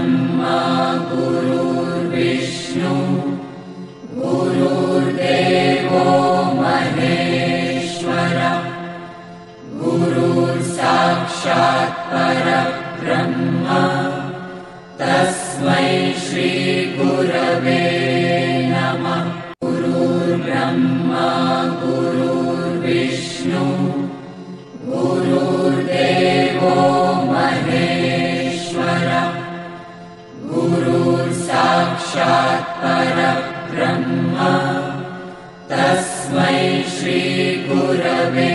ब्रह्मा गुरुर्विष्णु गुरुर्देवो महेश्वरः गुरुर्साक्षात् परब्रह्म तस्मै श्री गुरवे नमः। गुरुर्ब्रह्मा गुरुर्विष्णु गुरुर्देवो महेश्वरः गुरुर्साक्षात् परब्रह्म तस्मै श्री गुरवे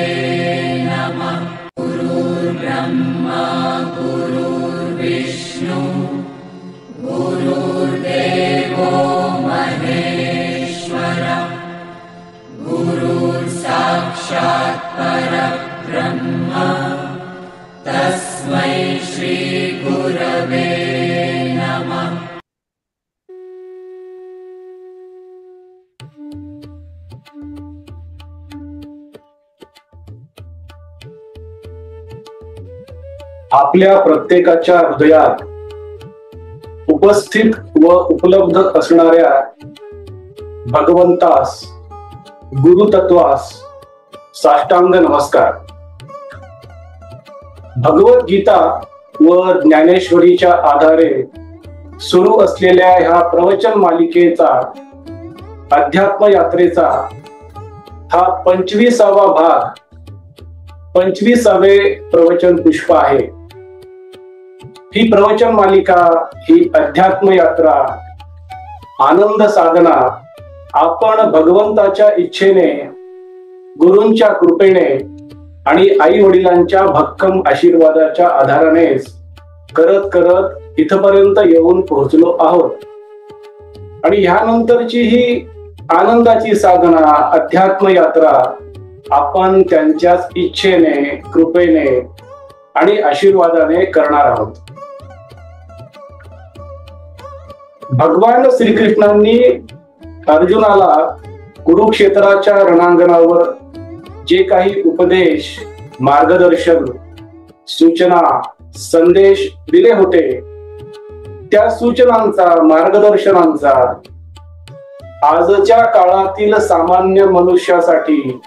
नमः। गुरुर्ब्रह्मा गुरुर्विष्णु गुरुर्देवो महेश्वरः गुरुर्साक्षात् परब्रह्म तस्मै श्री गुरवे नमः। आपल्या प्रत्येकाच्या हृदयात उपस्थित व उपलब्ध असणाऱ्या भगवंतास गुरुतत्वास साष्टांग नमस्कार। भगवद्गीता व ज्ञानेश्वरीच्या आधारे सुरू असलेल्या ह्या प्रवचन मालिकेचा अध्यात्म यात्रेचा हा 25वा भाग 25वे प्रवचन पुष्प आहे। ही प्रवचन मालिका, ही अध्यात्म यात्रा, आनंद साधना आपण भगवंताच्या इच्छेने, गुरूंच्या कृपेने आणि आई वडिलांच्या भक्कम आशीर्वादाच्या आधारानेच करत करत इथपर्यंत येऊन पोहोचलो आहोत। आणि ह्यानंतरची ही आनंदाची साधना, अध्यात्म यात्रा आपण त्यांच्याच इच्छेने, कृपेने आणि आशीर्वादाने करणार आहोत। भगवान श्रीकृष्णांनी अर्जुनाला कुरुक्षेत्राच्या रणांगणावर जे काही उपदेश, मार्गदर्शन, सूचना, संदेश दिले होते, त्या सूचनांचा, मार्गदर्शनांचा आजच्या काळातील सामान्य मनुष्यासाठी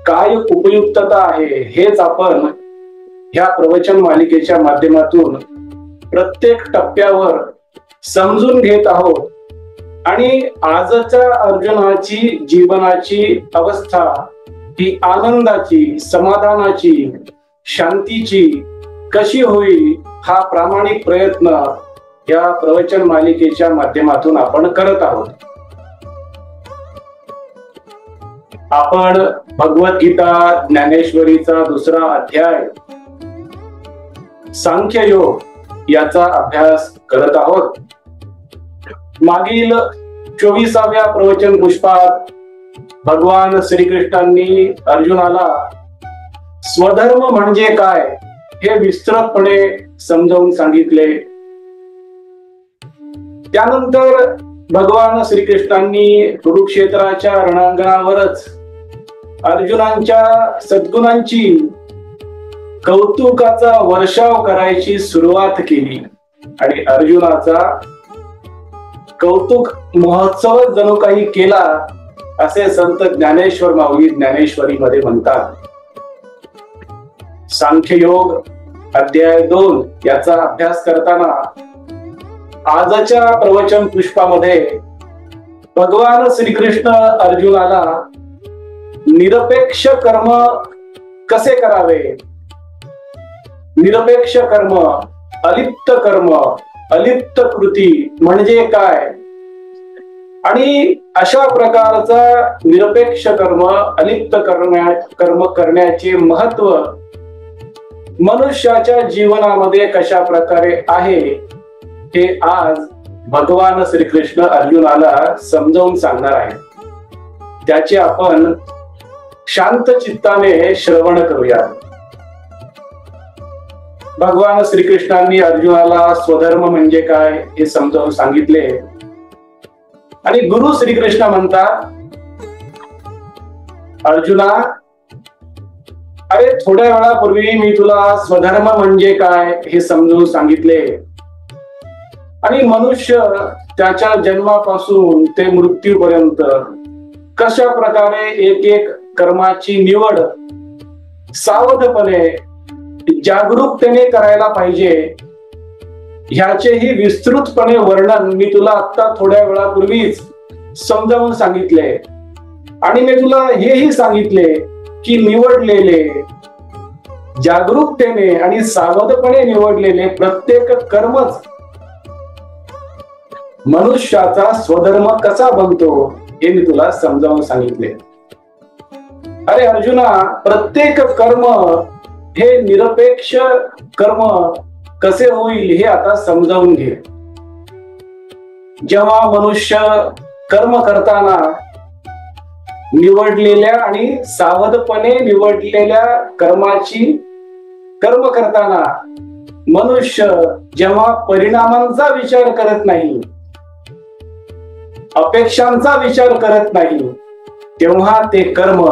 काय उपयुक्तता आहे, हेच आपण ह्या प्रवचन मालिकेच्या माध्यमातून प्रत्येक टप्प्यावर समजून घेत आहोत। आणि आजच्या अर्जुनाची जीवनाची अवस्था ही आनंदाची, समाधानाची, शांतीची कशी होईल, हा प्रामाणिक प्रयत्न या प्रवचन मालिकेच्या माध्यमातून आपण करत आहोत। आपण भगवद्गीता ज्ञानेश्वरीचा 2रा अध्याय सांख्ययोग याचा अभ्यास करत आहोत। मागील 24व्या प्रवचन पुष्पात भगवान श्रीकृष्णांनी अर्जुनाला स्वधर्म म्हणजे काय हे विस्तृतपणे समजावून सांगितले। त्यानंतर भगवान श्रीकृष्णांनी कुरुक्षेत्राच्या रणांगणावरच अर्जुनांच्या सद्गुणांची, कौतुकाचा वर्षाव करायची सुरुवात केली आणि अर्जुनाचा कौतुक महोत्सव जणू काही केला, असे संत ज्ञानेश्वर माऊली ज्ञानेश्वरी मध्ये म्हणतात। सांख्ययोग अध्याय 2 याचा अभ्यास करताना आजच्या प्रवचन पुष्पामध्ये भगवान श्रीकृष्ण अर्जुनाला निरपेक्ष कर्म कसे करावे, निरपेक्ष कर्म, अलिप्त कर्म, अलिप्त कृती म्हणजे काय, आणि अशा प्रकारचा निरपेक्ष कर्म, अलिप्त कर्म करण्याचे महत्व मनुष्याच्या जीवनामध्ये कशा प्रकारे आहे, हे आज भगवान श्रीकृष्ण अर्जुनाला समजावून सांगणार आहे। त्याचे आपण शांत चित्ताने श्रवण करूया। भगवान श्रीकृष्णांनी अर्जुनाला स्वधर्म म्हणजे काय हे समजावून सांगितले आणि गुरु श्रीकृष्ण म्हणतात, अर्जुना, अरे थोड्या वेळापूर्वी मी तुला स्वधर्म म्हणजे काय हे समजून सांगितले, आणि मनुष्य त्याच्या जन्मापासून ते मृत्यूपर्यंत कशा प्रकारे एक एक कर्माची निवड सावधपणे जागरूकतेने करायला पाहिजे ह्याचेही विस्तृतपणे वर्णन मी तुला आता थोड्या वेळापूर्वीच समजावून सांगितले. आणि मी तुला हेही सांगितले की निवडलेले जागरूकतेने आणि सावधपणे निवडलेले प्रत्येक कर्मच मनुष्याचा स्वधर्म कसा बनतो हे मी तुला समजावून सांगितले. अरे अर्जुना, प्रत्येक कर्म हे निरपेक्ष कर्म कसे होईल हे आता समजावून घे. जेव्हा मनुष्य कर्म करताना निवडलेल्या आणि सावधपणे निवडलेल्या कर्म करताना मनुष्य जेव्हा परिणामांचा विचार करत नाही, अपेक्षांचा विचार करत नाही, तेव्हा ते कर्म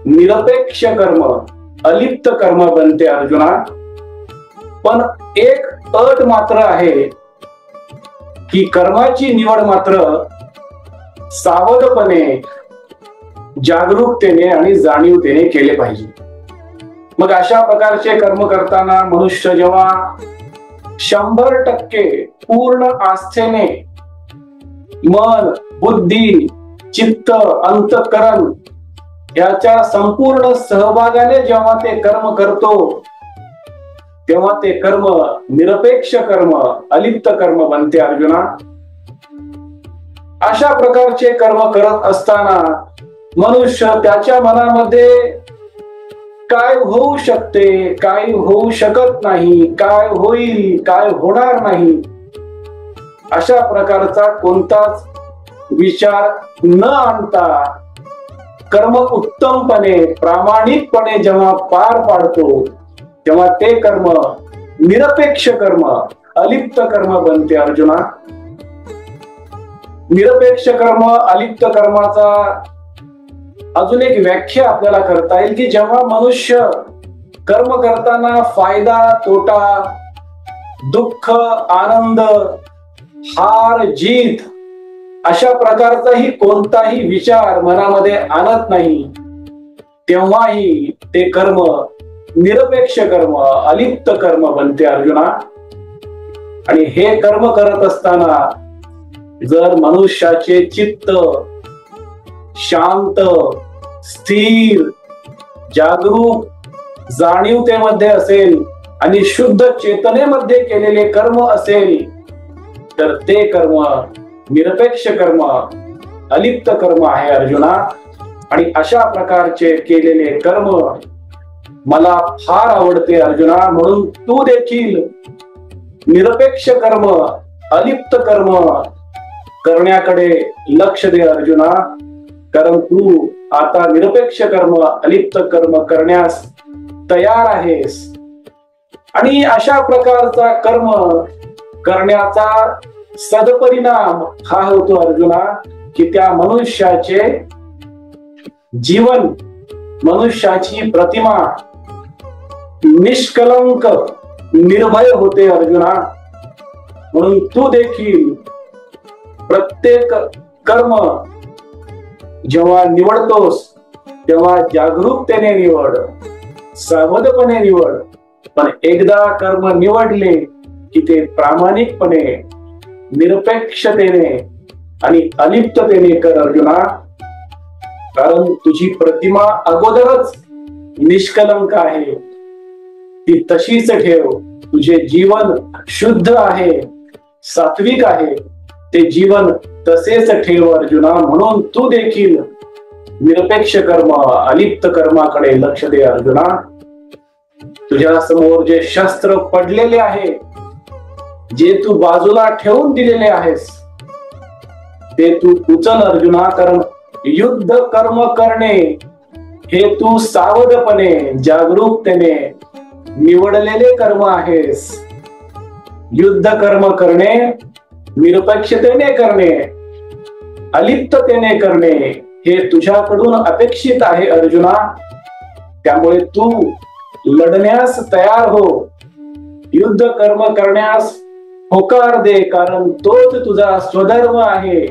निरपेक्ष कर्म, अलिप्त कर्म बनते अर्जुना. पण एक अट मात्र आहे की कर्माची निवड मात्र सावधपणे, जागरूकतेने आणि जाणीवतेने केले पाहिजे. मग अशा प्रकारचे कर्म करताना मनुष्य जेव्हा 100% पूर्ण आस्थेने मन, बुद्धी, चित्त, अंतःकरण याच्या संपूर्ण सहभागाने जेव्हा ते कर्म करतो, तेव्हा ते कर्म निरपेक्ष कर्म, अलिप्त कर्म बनते अर्जुना. अशा प्रकारचे कर्म करत असताना मनुष्य त्याच्या मनामध्ये काय होऊ शकते, काय होऊ शकत नाही, काय होईल, काय होणार नाही, अशा प्रकारचा कोणताच विचार न आणता कर्म उत्तमपणे, प्रामाणिकपणे जेव्हा पार पाडतो, तेव्हा ते कर्म निरपेक्ष कर्म, अलिप्त कर्म बनते अर्जुना. निरपेक्ष कर्म, अलिप्त कर्माचा अजून एक व्याख्या आपल्याला करता येईल की जेव्हा मनुष्य कर्म करताना फायदा, तोटा, दुःख, आनंद, हार, जीत अशा प्रकारचाही कोणताही विचार मनामध्ये आणत नाही, तेव्हाही ते कर्म निरपेक्ष कर्म, अलिप्त कर्म बनते अर्जुना. आणि हे कर्म करत असताना जर मनुष्याचे चित्त शांत, स्थिर, जागरूक, जाणीवतेमध्ये असेल आणि शुद्ध चेतनेमध्ये केलेले कर्म असेल, तर ते कर्म निरपेक्ष कर्म, अलिप्त कर्म आहे अर्जुना. आणि अशा प्रकारचे केलेले कर्म मला फार आवडते अर्जुना. म्हणून तू देखील निरपेक्ष कर्म, अलिप्त कर्म करण्याकडे लक्ष दे अर्जुना. कारण तू आता निरपेक्ष कर्म, अलिप्त कर्म करण्यास तयार आहेस. आणि अशा प्रकारचा कर्म करण्याचा सदपरिणाम हा होतो अर्जुना की त्या मनुष्याचे जीवन, मनुष्याची प्रतिमा निष्कलंक, निर्भय होते अर्जुना. म्हणून तू देखील प्रत्येक कर्म जेव्हा निवडतोस तेव्हा जागरूकतेने निवड, सावधपणे निवड. पण एकदा कर्म निवडले की ते प्रामाणिकपणे, निरपेक्षतेने आणि अलिप्ततेने कर अर्जुना. कारण तुझी प्रतिमा अगोदरच निष्कलंक आहे, ती तशीच ठेव. तुझे जीवन शुद्ध आहे, सात्विक आहे, ते जीवन तसेच ठेव अर्जुना. म्हणून तू देखील निरपेक्ष कर्म, अलिप्त कर्माकडे लक्ष दे अर्जुना. तुझ्या समोर जे शस्त्र पडलेले आहे, जे तू बाजूला ठेवून दिलेले आहेस, ते तू उचल अर्जुना. कारण युद्ध कर्म करणे हे तू सावधपणे, जागरूकतेने निवडलेले कर्म आहेस. युद्ध कर्म करणे, निरपेक्षतेने करणे, अलिप्ततेने करणे हे तुझ्याकडून अपेक्षित आहे अर्जुना. त्यामुळे तू लढण्यास तयार हो, युद्ध कर्म करण्यास होकार दे, कारण तोच तुझा स्वधर्म आहे.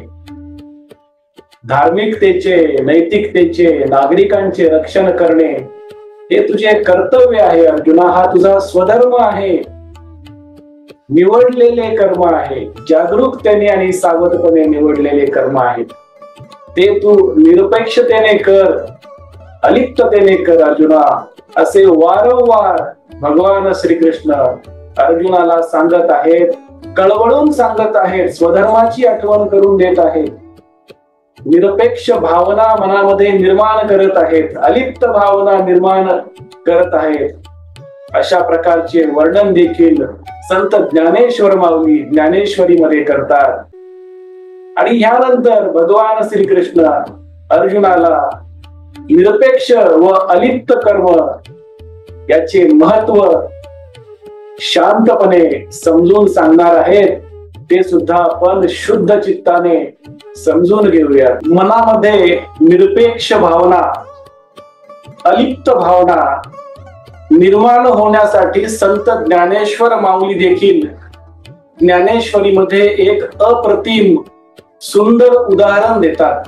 धार्मिकतेचे, नैतिकतेचे, नागरिकांचे रक्षण करणे हे तुझे कर्तव्य आहे अर्जुना. हा तुझा स्वधर्म आहे, निवडलेले कर्म आहे, जागरूकतेने आणि सावधपणे निवडलेले कर्म आहेत. ते तू निरपेक्षतेने कर, अलिप्ततेने कर अर्जुना, असे वारंवार भगवान श्रीकृष्ण अर्जुनाला सांगत आहेत, कळवळून सांगत आहेत, स्वधर्माची आठवण करून देत आहेत. निरपेक्ष भावना मनामध्ये निर्माण करत आहेत, अलिप्त भावना निर्माण करत आहेत. अशा प्रकारचे वर्णन देखील संत ज्ञानेश्वर माऊली ज्ञानेश्वरीमध्ये करतात. आणि ह्यानंतर भगवान श्रीकृष्ण अर्जुनाला निरपेक्ष व अलिप्त कर्म याचे महत्व शांतपणे समजून सांगणार आहेत. ते सुद्धा आपण शुद्ध चित्ताने समजून घेऊया. मनामध्ये निरपेक्ष भावना, अलिप्त भावना निर्माण होण्यासाठी संत ज्ञानेश्वर माऊली देखील ज्ञानेश्वरीमध्ये एक अप्रतिम सुंदर उदाहरण देतात.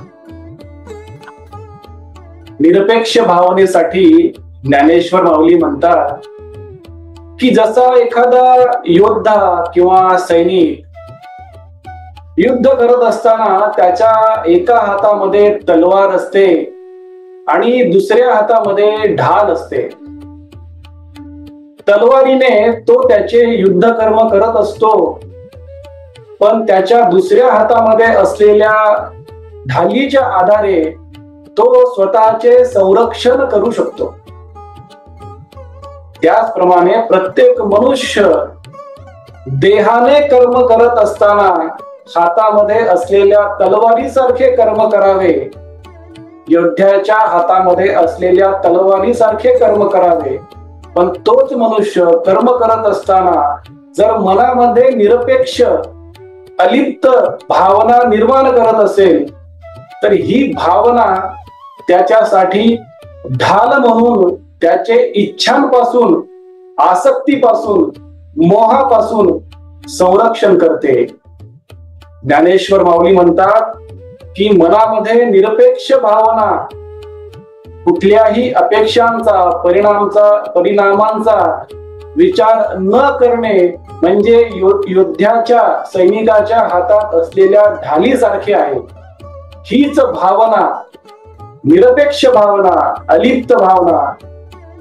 निरपेक्ष भावनेसाठी ज्ञानेश्वर माऊली म्हणतात की जसा एखादा योद्धा किंवा सैनिक युद्ध करत असताना त्याच्या एका हातामध्ये तलवार असते आणि दुसऱ्या हातामध्ये ढाल असते. तलवारीने तो त्याचे युद्ध कर्म करत असतो, पण त्याच्या दुसऱ्या हातामध्ये असलेल्या ढालीच्या आधारे तो स्वतःचे संरक्षण करू शकतो. त्याचप्रमाणे प्रत्येक मनुष्य देहाने कर्म करत असताना हातामध्ये असलेल्या तलवारीसारखे कर्म करावे, योद्ध्याच्या हातामध्ये असलेल्या तलवारीसारखे कर्म करावे. पण तोच मनुष्य कर्म करत असताना जर मनामध्ये निरपेक्ष अलिप्त भावना निर्माण करत असेल तर ही भावना त्याच्यासाठी ढाल म्हणून त्याचे इच्छांपासून, आसक्तीपासून, मोहापासून संरक्षण करते. ज्ञानेश्वर माऊली म्हणतात की मनामध्ये निरपेक्ष भावना कुठल्याही अपेक्षांचा, परिणामांचा विचार न करणे म्हणजे योद्ध्याच्या, सैनिकाच्या हातात असलेल्या ढालीसारखे आहे. हीच भावना, निरपेक्ष भावना, अलिप्त भावना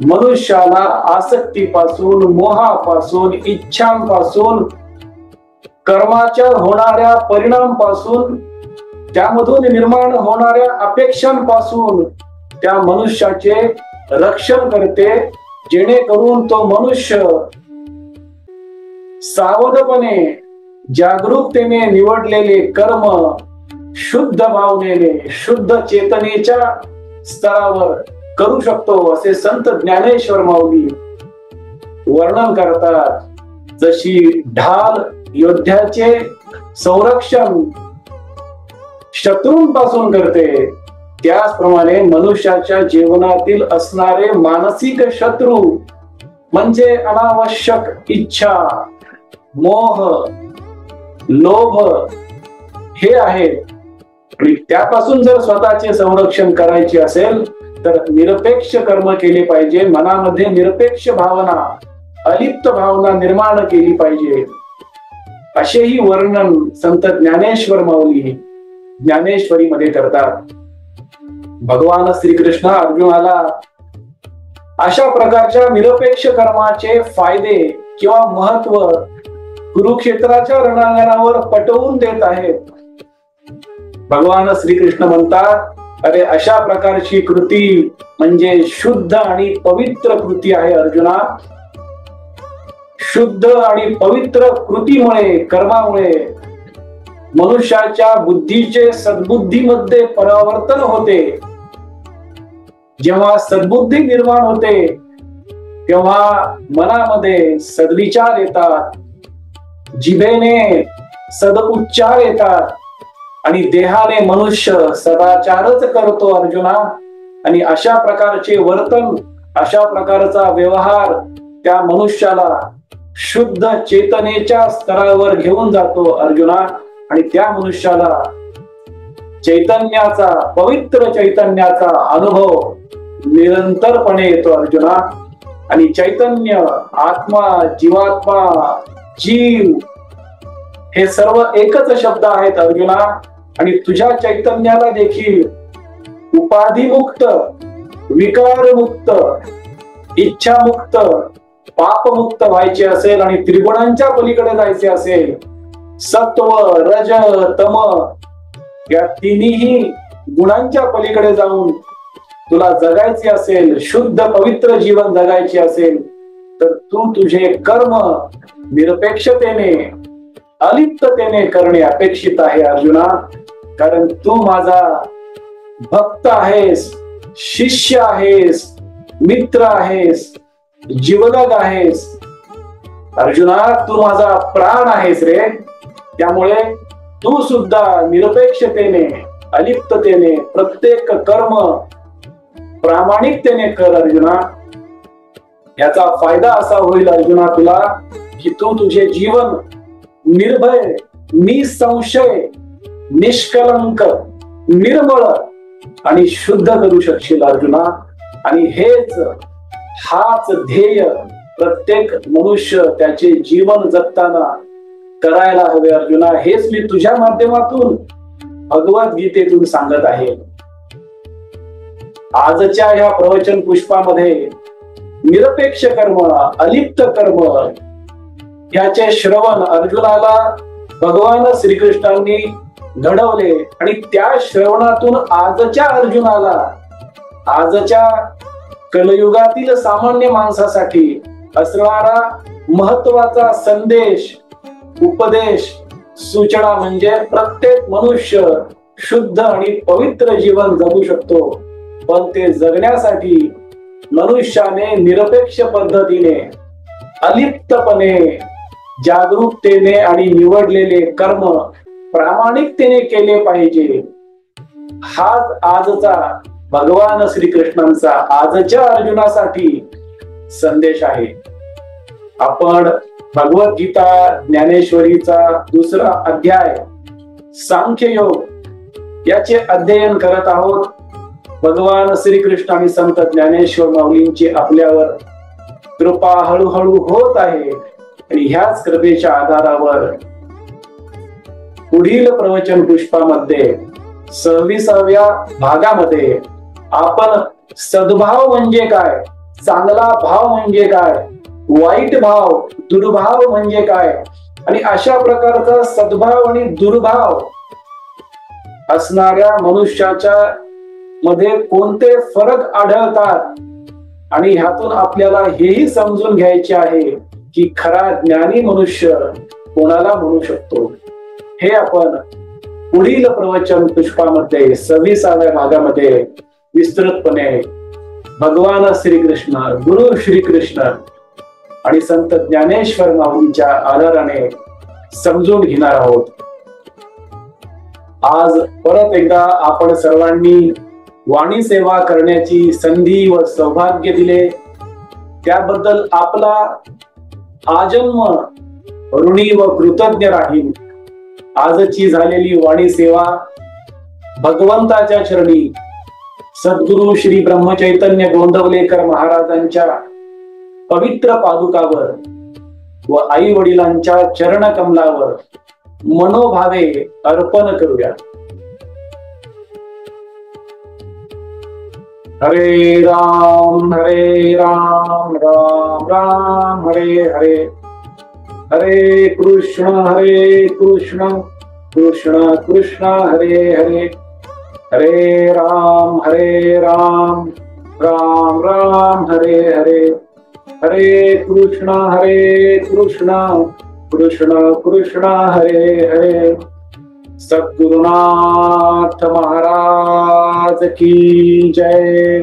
मनुष्याला आसक्तीपासून, मोहापासून, इच्छांपासून, कर्माच्या होणाऱ्या परिणामापासून, त्यामधून निर्माण होणाऱ्या अपेक्षांपासून त्या मनुष्याचे रक्षण करते, जेणेकरून तो मनुष्य सावधपणे, जागरूकतेने निवडलेले कर्म शुद्ध भावनेने, शुद्ध चेतनेच्या स्तरावर करू शकतो, असे संत ज्ञानेश्वर माऊली वर्णन करतात. जशी ढाल योद्ध्याचे संरक्षण शत्रूंपासून करते, त्याचप्रमाणे मनुष्याच्या जीवनातील असणारे मानसिक शत्रू म्हणजे अनावश्यक इच्छा, मोह, लोभ हे आहेत. आणि त्यापासून जर स्वतःचे संरक्षण करायचे असेल तर निरपेक्ष कर्म केले पाहिजे. मनामध्ये निरपेक्ष भावना, अलिप्त भावना निर्माण केली पाहिजे. असेही वर्णन संत ज्ञानेश्वर माऊली ज्ञानेश्वरीमध्ये करतात. भगवान श्रीकृष्ण अर्जुनाला अशा प्रकारच्या निरपेक्ष कर्माचे फायदे किंवा महत्व कुरुक्षेत्राच्या रणांगणावर पटवून देत आहेत. भगवान श्रीकृष्ण म्हणतात, अरे अशा प्रकारची कृती म्हणजे शुद्ध आणि पवित्र कृती आहे अर्जुना. शुद्ध आणि पवित्र कृतीमुळे, कर्मामुळे मनुष्याच्या बुद्धीचे सद्बुद्धीमध्ये परावर्तन होते. जेव्हा सद्बुद्धी निर्माण होते तेव्हा मनामध्ये सद्विचार येतात, जिभेने सदउच्चार येतात आणि देहाने मनुष्य सदाचारच करतो अर्जुना. आणि अशा प्रकारचे वर्तन, अशा प्रकारचा व्यवहार त्या मनुष्याला शुद्ध चेतनेच्या स्तरावर घेऊन जातो अर्जुना. आणि त्या मनुष्याला चैतन्याचा, पवित्र चैतन्याचा अनुभव निरंतरपणे येतो अर्जुना. आणि चैतन्य, आत्मा, जीवात्मा, जीव हे सर्व एकच शब्द आहेत अर्जुना. आणि तुझ्या चैतन्याला देखील उपाधिमुक्त, विकारमुक्त, इच्छामुक्त, पापमुक्त व्हायचे असेल आणि त्रिगुणांच्या पलीकडे जायचे असेल, सत्व, रज, तम या तिन्ही गुणांच्या पलीकडे जाऊन तुला जगायचे असेल, शुद्ध पवित्र जीवन जगायचे असेल, तर तू तुझे कर्म निरपेक्षतेने, अलिप्ततेने करणे अपेक्षित आहे अर्जुना. कारण तू माझा भक्त आहेस, शिष्य आहेस, मित्र आहेस, जीवलग आहेस अर्जुना. तू माझा प्राण आहेस रे. त्यामुळे तू सुद्धा निरपेक्षतेने, अलिप्ततेने प्रत्येक कर्म प्रामाणिकतेने कर अर्जुना. याचा फायदा असा होईल अर्जुना तुला की तू तुझे जीवन निर्भय, निसंशय, निष्कलंक, निर्मळ आणि शुद्ध करू शकशील अर्जुना. आणि हाच ध्येय प्रत्येक मनुष्य त्याचे जीवन जगताना करायला हवे अर्जुना. हेच मी तुझ्या माध्यमातून भगवद्गीतेतून सांगत आहे. आजच्या ह्या प्रवचन पुष्पामध्ये निरपेक्ष कर्म, अलिप्त कर्म याचे श्रवण अर्जुनाला भगवान श्रीकृष्णांनी घडवले. आणि त्या श्रवणातून आजच्या अर्जुनाला, आजच्या कलयुगातील सामान्य माणसासाठी असणारा महत्वाचा संदेश, उपदेश, सूचना म्हणजे प्रत्येक मनुष्य शुद्ध आणि पवित्र जीवन जगू शकतो. पण ते जगण्यासाठी मनुष्याने निरपेक्ष पद्धतीने, अलिप्तपणे, जागरूकतेने आणि निवडलेले कर्म प्रामाणिकतेने केले पाहिजे. हाच आजचा भगवान श्रीकृष्णांचा आजच्या अर्जुनासाठी संदेश आहे. आपण भगवद्गीता ज्ञानेश्वरीचा 2रा अध्याय सांख्ययोग याचे अध्ययन करत आहोत. भगवान श्रीकृष्ण आणि संत ज्ञानेश्वर माऊलींची आपल्यावर कृपा हळूहळू होत आहे. आणि ह्याच कृपेच्या आधारावर पुढील प्रवचन पुष्पामध्ये 26व्या भागामध्ये आपण सद्भाव म्हणजे काय, चांगला भाव म्हणजे काय, वाईट भाव, दुर्भाव म्हणजे काय आणि अशा प्रकारचा सद्भाव आणि दुर्भाव असणाऱ्या मनुष्याच्या मध्ये कोणते फरक आढळतात आणि ह्यातून आपल्याला हेही समजून घ्यायचे आहे की खरा ज्ञानी मनुष्य कोणाला म्हणू शकतो. हे आपण पुढील प्रवचन पुष्पामध्ये 26व्या भागामध्ये विस्तृतपणे भगवान श्रीकृष्ण, गुरु श्रीकृष्ण आणि संत ज्ञानेश्वर माऊलींच्या आधाराने समजून घेणार आहोत. आज परत एकदा आपण सर्वांनी वाणी सेवा करण्याची संधी व सौभाग्य दिले त्याबद्दल आपला आजन्म ऋणी व कृतज्ञ राहील. आजची झालेली वाणी सेवा भगवंताच्या चरणी सद्गुरु श्री ब्रह्मचैतन्य गोंदवलेकर महाराजांच्या पवित्र पादुकावर व आई वडिलांच्या चरण कमलावर मनोभावे अर्पण करूया. हरे राम राम राम हरे हरे, हरे कृष्ण कृष्ण कृष्ण हरे हरे, हरे राम राम राम हरे हरे, हरे कृष्ण कृष्ण कृष्ण हरे हरे. सद्गुरुनाथ महाराज की जय.